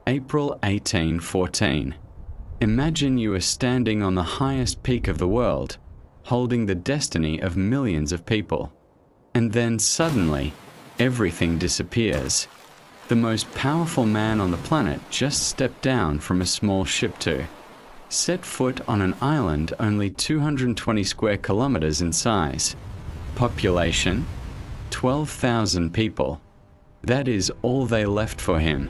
April 1814. Imagine you are standing on the highest peak of the world, holding the destiny of millions of people. And then suddenly, everything disappears. The most powerful man on the planet just stepped down from a small ship to set foot on an island only 220 square kilometers in size. Population, 12,000 people. That is all they left for him.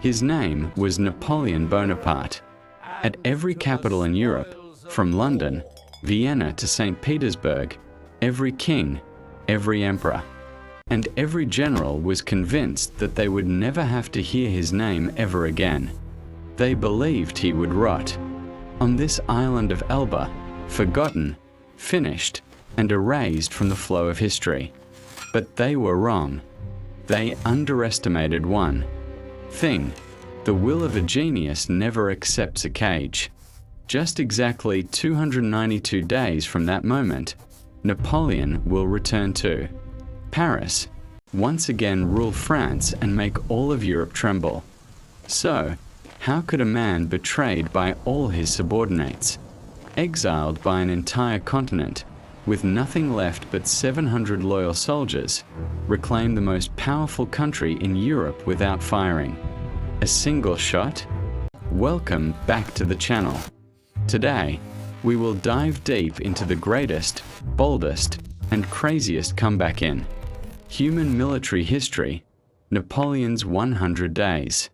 His name was Napoleon Bonaparte. At every capital in Europe, from London, Vienna to St. Petersburg, every king, every emperor, and every general was convinced that they would never have to hear his name ever again. They believed he would rot on this island of Elba, forgotten, finished, and erased from the flow of history. But they were wrong. They underestimated one thing. The will of a genius never accepts a cage. Just exactly 292 days from that moment, Napoleon will return to Paris, once again rule France and make all of Europe tremble. So, how could a man betrayed by all his subordinates, exiled by an entire continent, with nothing left but 700 loyal soldiers, reclaim the most powerful country in Europe without firing a single shot? Welcome back to the channel. Today, we will dive deep into the greatest, boldest, and craziest comeback in human military history, Napoleon's 100 days.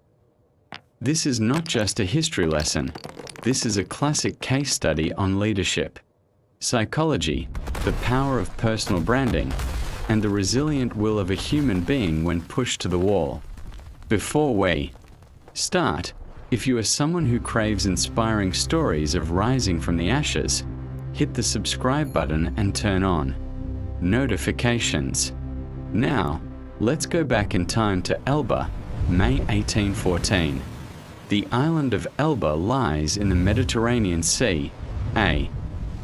This is not just a history lesson. This is a classic case study on leadership, psychology, the power of personal branding, and the resilient will of a human being when pushed to the wall. Before we start, if you are someone who craves inspiring stories of rising from the ashes, hit the subscribe button and turn on notifications. Now, let's go back in time to Elba, May 1814. The island of Elba lies in the Mediterranean Sea, a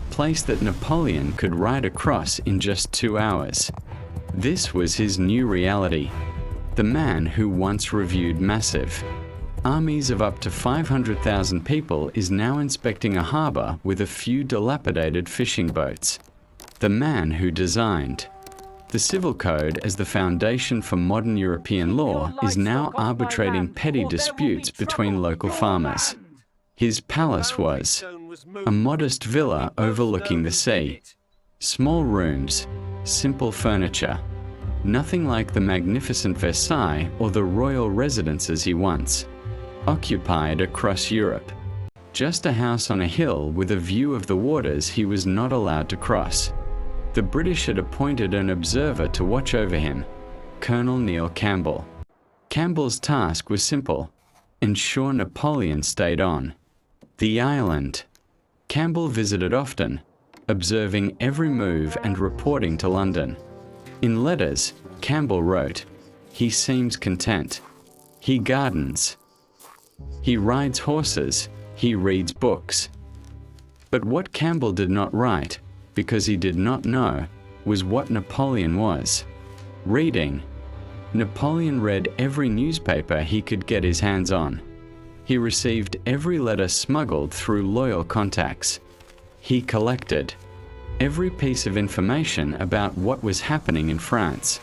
place that Napoleon could ride across in just 2 hours. This was his new reality. The man who once reviewed massive armies of up to 500,000 people is now inspecting a harbor with a few dilapidated fishing boats. The man who designed the civil code as the foundation for modern European law is now arbitrating petty disputes between local farmers. His palace was a modest villa overlooking the sea. Small rooms, simple furniture. Nothing like the magnificent Versailles or the royal residences he once occupied across Europe. Just a house on a hill with a view of the waters he was not allowed to cross. The British had appointed an observer to watch over him, Colonel Neil Campbell. Campbell's task was simple: ensure Napoleon stayed on the island. Campbell visited often, observing every move and reporting to London. In letters, Campbell wrote, "He seems content. He gardens. He rides horses. He reads books." But what Campbell did not write, because he did not know, was what Napoleon was. Reading. Napoleon read every newspaper he could get his hands on. He received every letter smuggled through loyal contacts. He collected every piece of information about what was happening in France.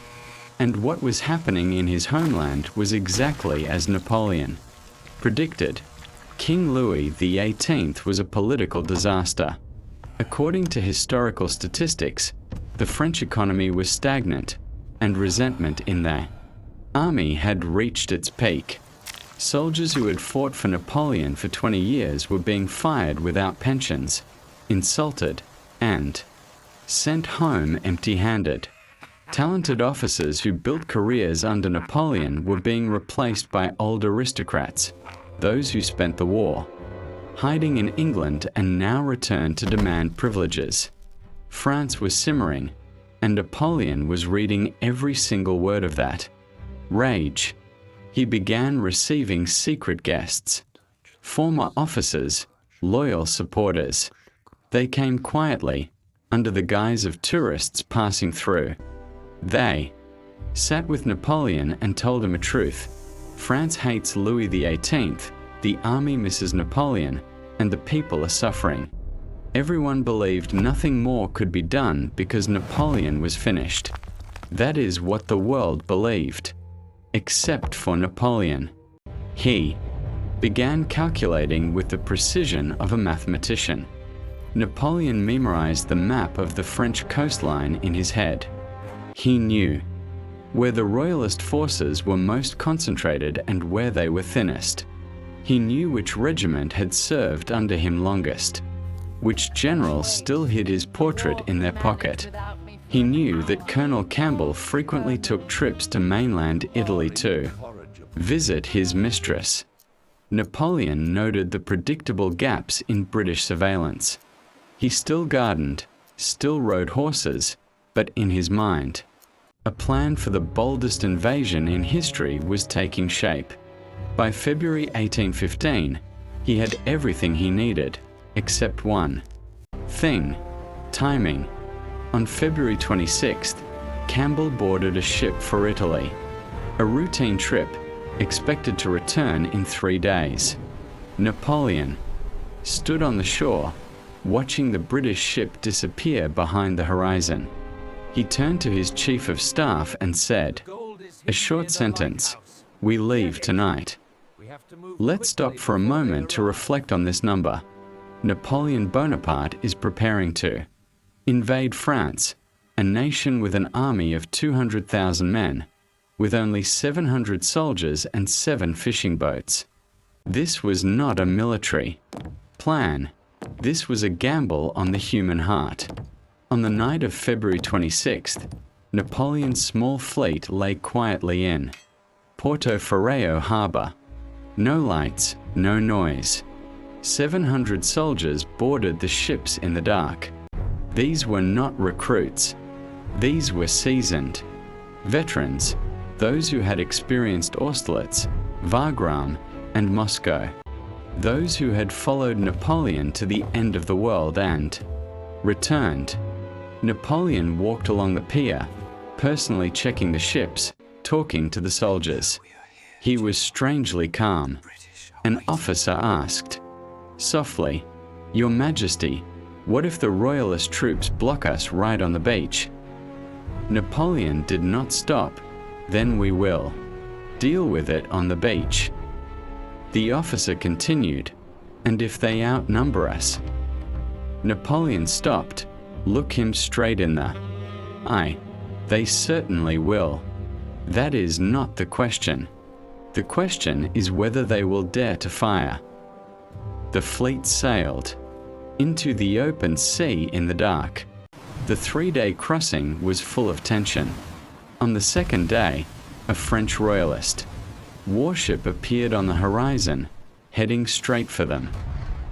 And what was happening in his homeland was exactly as Napoleon predicted. King Louis XVIII was a political disaster. According to historical statistics, the French economy was stagnant, and resentment in the army had reached its peak. Soldiers who had fought for Napoleon for 20 years were being fired without pensions, insulted, and sent home empty-handed. Talented officers who built careers under Napoleon were being replaced by old aristocrats, those who spent the war hiding in England and now returned to demand privileges. France was simmering, and Napoleon was reading every single word of that. Rage. He began receiving secret guests, former officers, loyal supporters. They came quietly, under the guise of tourists passing through. They sat with Napoleon and told him a truth. France hates Louis XVIII, the army misses Napoleon, and the people are suffering. Everyone believed nothing more could be done because Napoleon was finished. That is what the world believed. Except for Napoleon. He began calculating with the precision of a mathematician. Napoleon memorized the map of the French coastline in his head. He knew where the royalist forces were most concentrated and where they were thinnest. He knew which regiment had served under him longest, which general still hid his portrait in their pocket. He knew that Colonel Campbell frequently took trips to mainland Italy to visit his mistress. Napoleon noted the predictable gaps in British surveillance. He still gardened, still rode horses, but in his mind, a plan for the boldest invasion in history was taking shape. By February 1815, he had everything he needed, except one thing: timing. On February 26th, Campbell boarded a ship for Italy. A routine trip, expected to return in 3 days. Napoleon stood on the shore, watching the British ship disappear behind the horizon. He turned to his chief of staff and said, "A short sentence. We leave tonight." Let's stop for a moment to reflect on this number. Napoleon Bonaparte is preparing to invade France, a nation with an army of 200,000 men, with only 700 soldiers and 7 fishing boats. This was not a military plan. This was a gamble on the human heart. On the night of February 26th, Napoleon's small fleet lay quietly in Porto Ferraio harbor. No lights, no noise. 700 soldiers boarded the ships in the dark. These were not recruits. These were seasoned veterans, those who had experienced Austerlitz, Wagram, and Moscow. Those who had followed Napoleon to the end of the world and returned. Napoleon walked along the pier, personally checking the ships, talking to the soldiers. He was strangely calm. An officer asked, softly, "Your Majesty, what if the royalist troops block us right on the beach?" Napoleon did not stop. "Then we will deal with it on the beach." The officer continued, "And if they outnumber us?" Napoleon stopped. "Look him straight in the eye. They certainly will. That is not the question. The question is whether they will dare to fire." The fleet sailed into the open sea in the dark. The 3-day crossing was full of tension. On the second day, a French royalist warship appeared on the horizon, heading straight for them.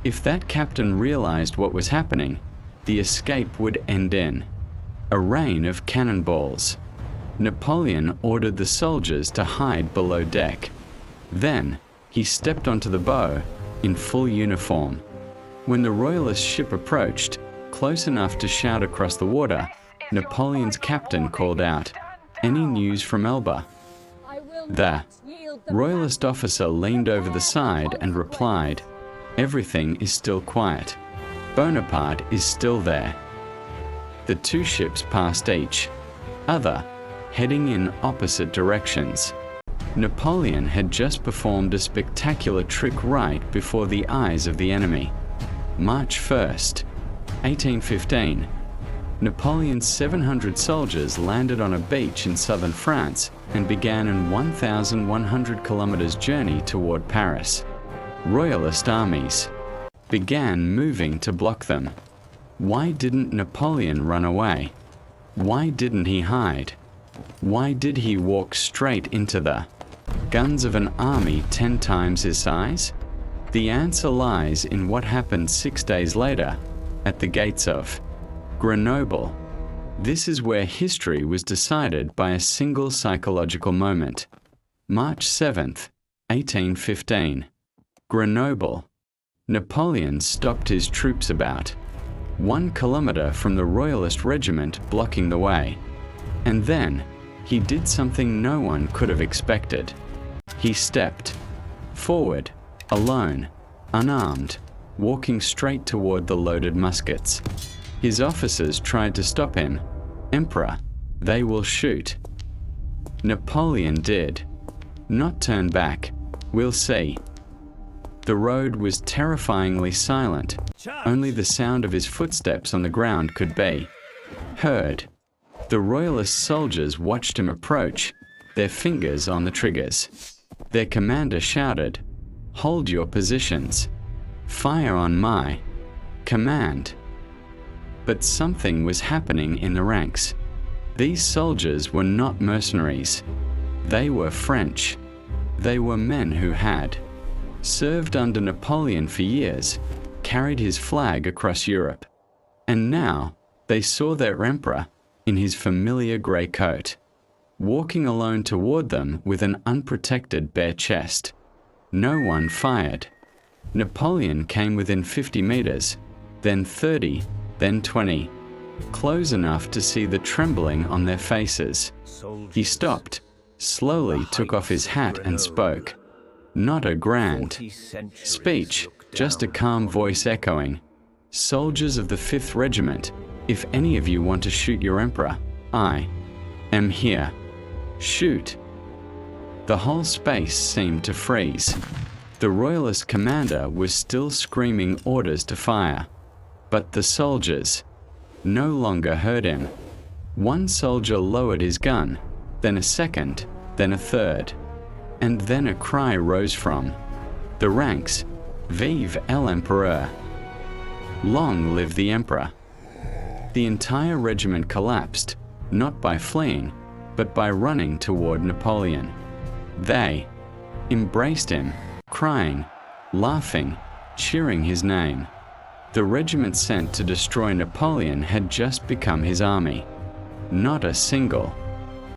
If that captain realized what was happening, the escape would end in a rain of cannonballs. Napoleon ordered the soldiers to hide below deck. Then, he stepped onto the bow in full uniform. When the royalist ship approached, close enough to shout across the water, Napoleon's captain called out, "Any news from Elba?" The royalist officer leaned over the side and replied, "Everything is still quiet. Bonaparte is still there." The 2 ships passed each other, heading in opposite directions. Napoleon had just performed a spectacular trick right before the eyes of the enemy. March 1st, 1815. Napoleon's 700 soldiers landed on a beach in southern France and began an 1,100 kilometers journey toward Paris. Royalist armies began moving to block them. Why didn't Napoleon run away? Why didn't he hide? Why did he walk straight into the guns of an army 10 times his size? The answer lies in what happened 6 days later at the gates of Grenoble. This is where history was decided by a single psychological moment. March 7th, 1815. Grenoble. Napoleon stopped his troops about 1 kilometer from the royalist regiment blocking the way. And then, he did something no one could have expected. He stepped forward, alone, unarmed, walking straight toward the loaded muskets. His officers tried to stop him. "Emperor, they will shoot." Napoleon did not turn back. "We'll see." The road was terrifyingly silent. Only the sound of his footsteps on the ground could be heard. The royalist soldiers watched him approach, their fingers on the triggers. Their commander shouted, "Hold your positions. Fire on my command." But something was happening in the ranks. These soldiers were not mercenaries. They were French. They were men who had served under Napoleon for years, carried his flag across Europe. And now they saw their emperor in his familiar grey coat, walking alone toward them with an unprotected bare chest. No one fired. Napoleon came within 50 meters, then 30, then 20, close enough to see the trembling on their faces. He stopped, slowly took off his hat and spoke. Not a grand speech, just a calm voice echoing, "Soldiers of the 5th Regiment, if any of you want to shoot your emperor, I am here. Shoot." The whole space seemed to freeze. The royalist commander was still screaming orders to fire, but the soldiers no longer heard him. One soldier lowered his gun, then a second, then a third, and then a cry rose from the ranks, "Vive l'Empereur! Long live the Emperor!" The entire regiment collapsed, not by fleeing, but by running toward Napoleon. They embraced him, crying, laughing, cheering his name. The regiment sent to destroy Napoleon had just become his army. Not a single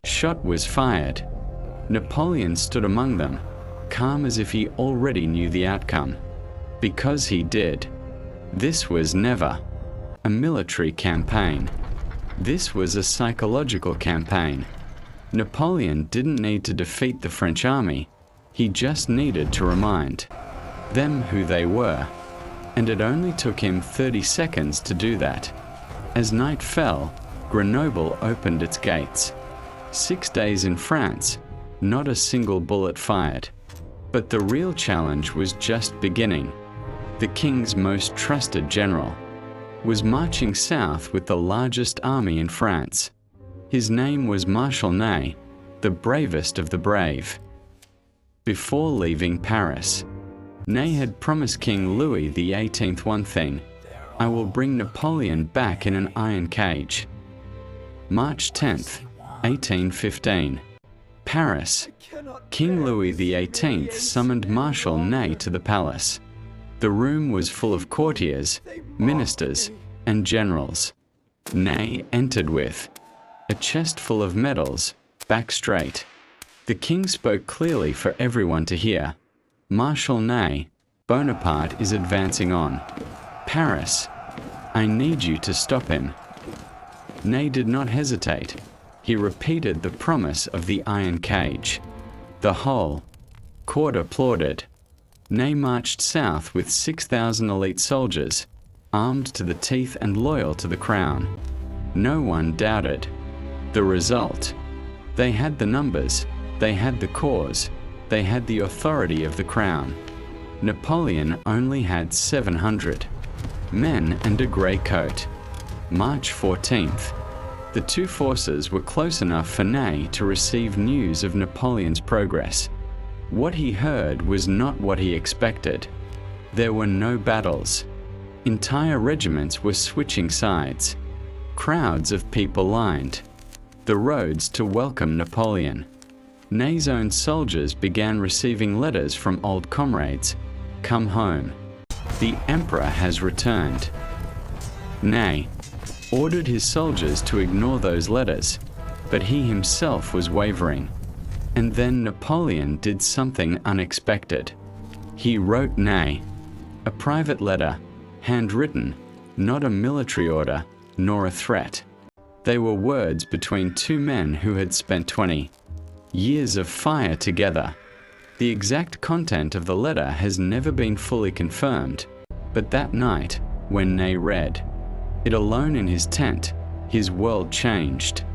shot was fired. Napoleon stood among them, calm as if he already knew the outcome. Because he did. This was never a military campaign. This was a psychological campaign. Napoleon didn't need to defeat the French army. He just needed to remind them who they were. And it only took him 30 seconds to do that. As night fell, Grenoble opened its gates. 6 days in France, not a single bullet fired. But the real challenge was just beginning. The king's most trusted general was marching south with the largest army in France. His name was Marshal Ney, the bravest of the brave. Before leaving Paris, Ney had promised King Louis XVIII one thing: "I will bring Napoleon back in an iron cage." March 10th, 1815. Paris. King Louis XVIII summoned Marshal Ney to the palace. The room was full of courtiers, ministers, and generals. Ney entered with a chest full of medals, back straight. The king spoke clearly for everyone to hear. "Marshal Ney, Bonaparte is advancing on Paris. I need you to stop him." Ney did not hesitate. He repeated the promise of the iron cage. The whole court applauded. Ney marched south with 6,000 elite soldiers, armed to the teeth and loyal to the crown. No one doubted the result. They had the numbers, they had the cause, they had the authority of the crown. Napoleon only had 700 men and a grey coat. March 14th. The two forces were close enough for Ney to receive news of Napoleon's progress. What he heard was not what he expected. There were no battles. Entire regiments were switching sides. Crowds of people lined the roads to welcome Napoleon. Ney's own soldiers began receiving letters from old comrades. "Come home. The emperor has returned." Ney ordered his soldiers to ignore those letters, but he himself was wavering. And then Napoleon did something unexpected. He wrote Ney a private letter, handwritten, not a military order, nor a threat. They were words between two men who had spent 20 years of fire together. The exact content of the letter has never been fully confirmed, but that night, when Ney read it alone in his tent, his world changed.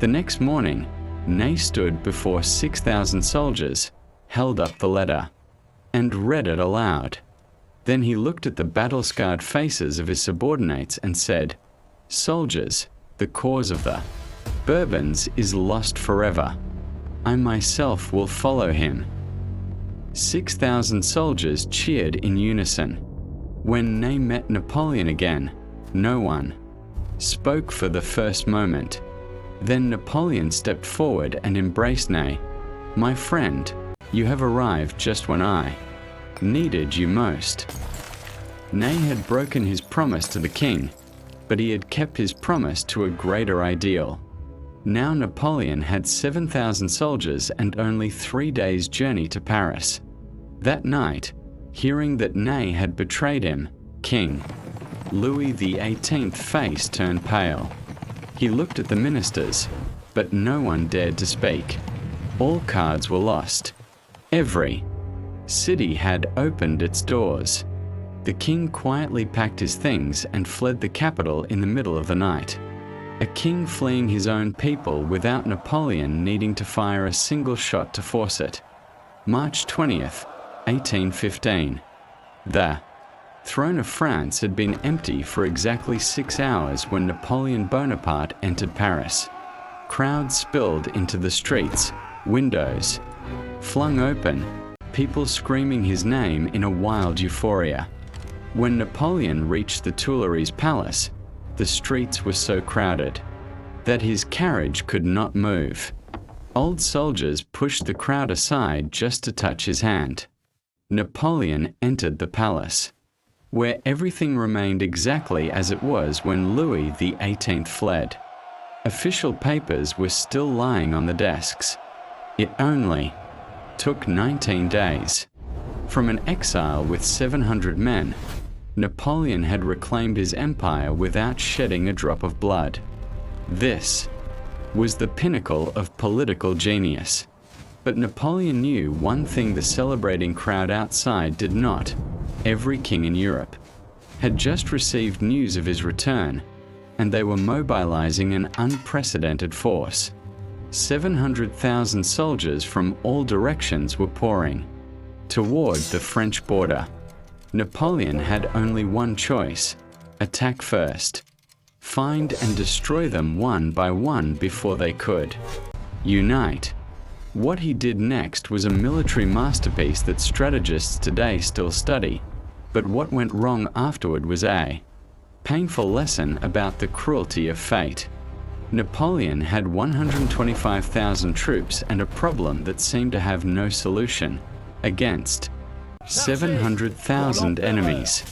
The next morning, Ney stood before 6,000 soldiers, held up the letter, and read it aloud. Then he looked at the battle-scarred faces of his subordinates and said, "Soldiers, the cause of the Bourbons is lost forever. I myself will follow him." 6,000 soldiers cheered in unison. When Ney met Napoleon again, no one spoke for the first moment. Then Napoleon stepped forward and embraced Ney. "My friend, you have arrived just when I needed you most." Ney had broken his promise to the king, but he had kept his promise to a greater ideal. Now Napoleon had 7,000 soldiers and only 3 days' journey to Paris. That night, hearing that Ney had betrayed him, King Louis XVIII's face turned pale. He looked at the ministers, but no one dared to speak. All cards were lost. Every city had opened its doors. The king quietly packed his things and fled the capital in the middle of the night. A king fleeing his own people without Napoleon needing to fire a single shot to force it. March 20th, 1815. The throne of France had been empty for exactly 6 hours when Napoleon Bonaparte entered Paris. Crowds spilled into the streets, windows flung open, people screaming his name in a wild euphoria. When Napoleon reached the Tuileries Palace, the streets were so crowded that his carriage could not move. Old soldiers pushed the crowd aside just to touch his hand. Napoleon entered the palace, where everything remained exactly as it was when Louis XVIII fled. Official papers were still lying on the desks. It only took 19 days. From an exile with 700 men, Napoleon had reclaimed his empire without shedding a drop of blood. This was the pinnacle of political genius. But Napoleon knew one thing the celebrating crowd outside did not. Every king in Europe had just received news of his return, and they were mobilizing an unprecedented force. 700,000 soldiers from all directions were pouring toward the French border. Napoleon had only one choice: attack first, find and destroy them one by one before they could unite. What he did next was a military masterpiece that strategists today still study, but what went wrong afterward was a painful lesson about the cruelty of fate. Napoleon had 125,000 troops and a problem that seemed to have no solution against 700,000 enemies.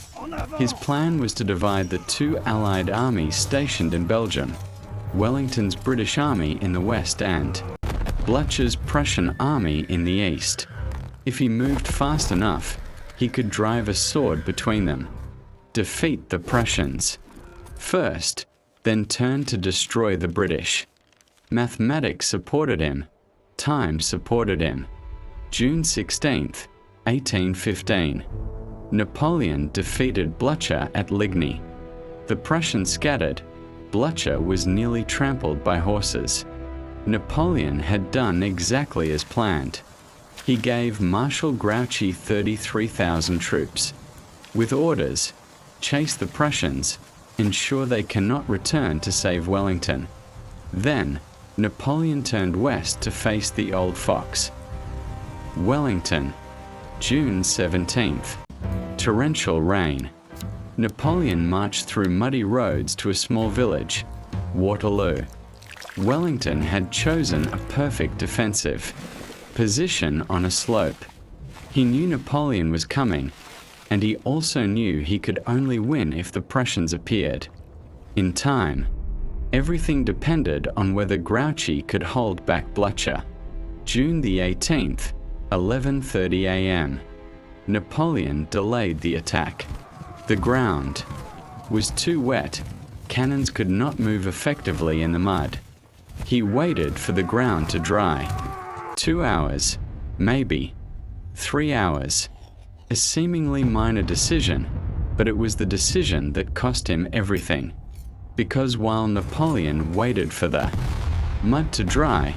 His plan was to divide the 2 Allied armies stationed in Belgium, Wellington's British army in the west and Blücher's Prussian army in the east. If he moved fast enough, he could drive a sword between them, defeat the Prussians first, then turn to destroy the British. Mathematics supported him. Time supported him. June 16th, 1815. Napoleon defeated Blücher at Ligny. The Prussians scattered. Blücher was nearly trampled by horses. Napoleon had done exactly as planned. He gave Marshal Grouchy 33,000 troops, with orders: chase the Prussians, ensure they cannot return to save Wellington. Then, Napoleon turned west to face the Old Fox. Wellington, June 17th. Torrential rain. Napoleon marched through muddy roads to a small village, Waterloo. Wellington had chosen a perfect defensive position on a slope. He knew Napoleon was coming, and he also knew he could only win if the Prussians appeared. In time, everything depended on whether Grouchy could hold back Blücher. June the 18th, 11:30 a.m. Napoleon delayed the attack. The ground was too wet. Cannons could not move effectively in the mud. He waited for the ground to dry. 2 hours, maybe 3 hours. A seemingly minor decision, but it was the decision that cost him everything. Because while Napoleon waited for the mud to dry,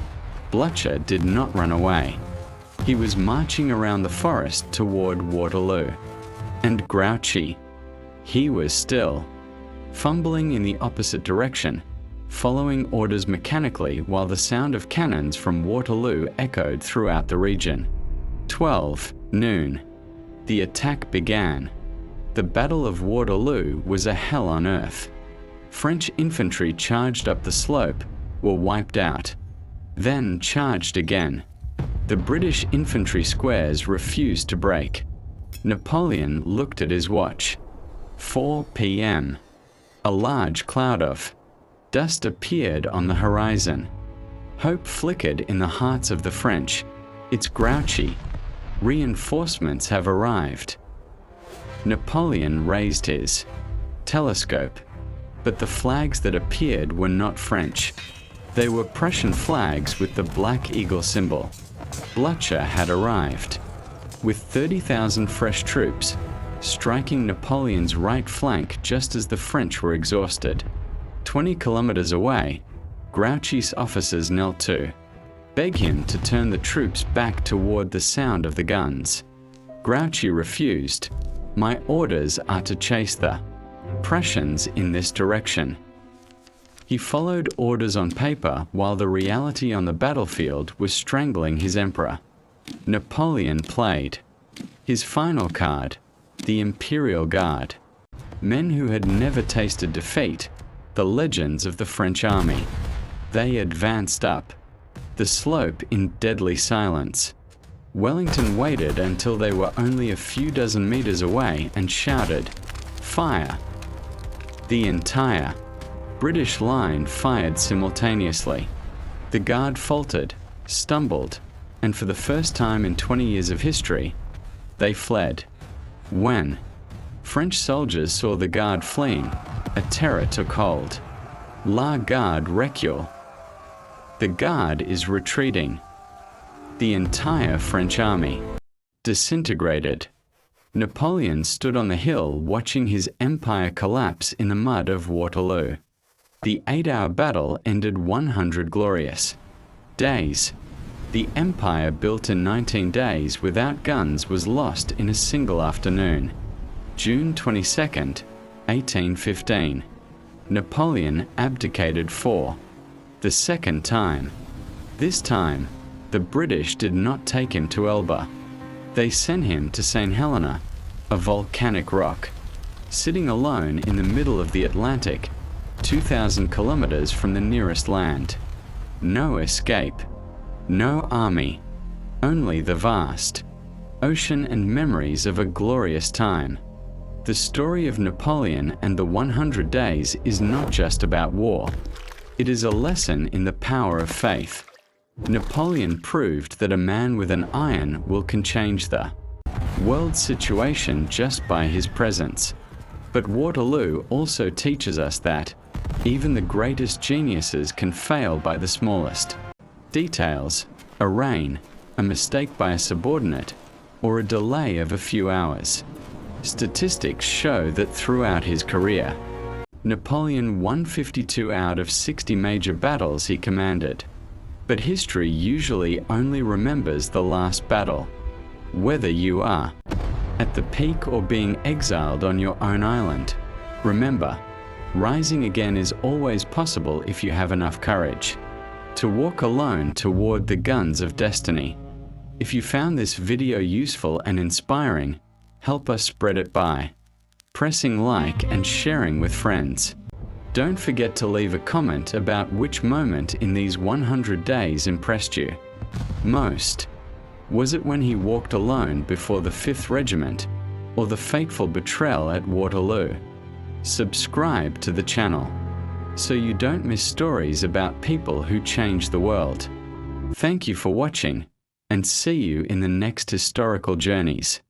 Blucher did not run away. He was marching around the forest toward Waterloo. And grouchy, he was still, fumbling in the opposite direction, following orders mechanically while the sound of cannons from Waterloo echoed throughout the region. 12 noon. The attack began. The Battle of Waterloo was a hell on earth. French infantry charged up the slope, were wiped out, then charged again. The British infantry squares refused to break. Napoleon looked at his watch. 4 p.m. A large cloud of dust appeared on the horizon. Hope flickered in the hearts of the French. It's grouchy. Reinforcements have arrived. Napoleon raised his telescope, but the flags that appeared were not French. They were Prussian flags with the Black Eagle symbol. Blucher had arrived, with 30,000 fresh troops, striking Napoleon's right flank just as the French were exhausted. 20 kilometers away, Grouchy's officers knelt to beg him to turn the troops back toward the sound of the guns. Grouchy refused. My orders are to chase the Prussians in this direction. He followed orders on paper while the reality on the battlefield was strangling his emperor. Napoleon played his final card, the Imperial Guard. Men who had never tasted defeat, the legends of the French army. They advanced up the slope in deadly silence. Wellington waited until they were only a few dozen meters away and shouted, "Fire!" The entire British line fired simultaneously. The guard faltered, stumbled, and for the first time in 20 years of history, they fled. When French soldiers saw the guard fleeing, a terror took hold. La garde recule. The guard is retreating. The entire French army disintegrated. Napoleon stood on the hill watching his empire collapse in the mud of Waterloo. The 8-hour battle ended 100 glorious days. The empire built in 19 days without guns was lost in a single afternoon. June 22nd, 1815. Napoleon abdicated for the second time. This time, the British did not take him to Elba. They sent him to St. Helena, a volcanic rock, sitting alone in the middle of the Atlantic, 2,000 kilometers from the nearest land. No escape, no army, only the vast ocean and memories of a glorious time. The story of Napoleon and the 100 days is not just about war. It is a lesson in the power of faith. Napoleon proved that a man with an iron will can change the world situation just by his presence. But Waterloo also teaches us that even the greatest geniuses can fail by the smallest details, a rain, a mistake by a subordinate, or a delay of a few hours. Statistics show that throughout his career, Napoleon won 52 out of 60 major battles he commanded. But history usually only remembers the last battle. Whether you are at the peak or being exiled on your own island, remember, rising again is always possible if you have enough courage to walk alone toward the guns of destiny. If you found this video useful and inspiring, help us spread it by pressing like and sharing with friends. Don't forget to leave a comment about which moment in these 100 days impressed you most. Was it when he walked alone before the 5th Regiment, or the fateful betrayal at Waterloo? Subscribe to the channel so you don't miss stories about people who changed the world. Thank you for watching, and see you in the next historical journeys.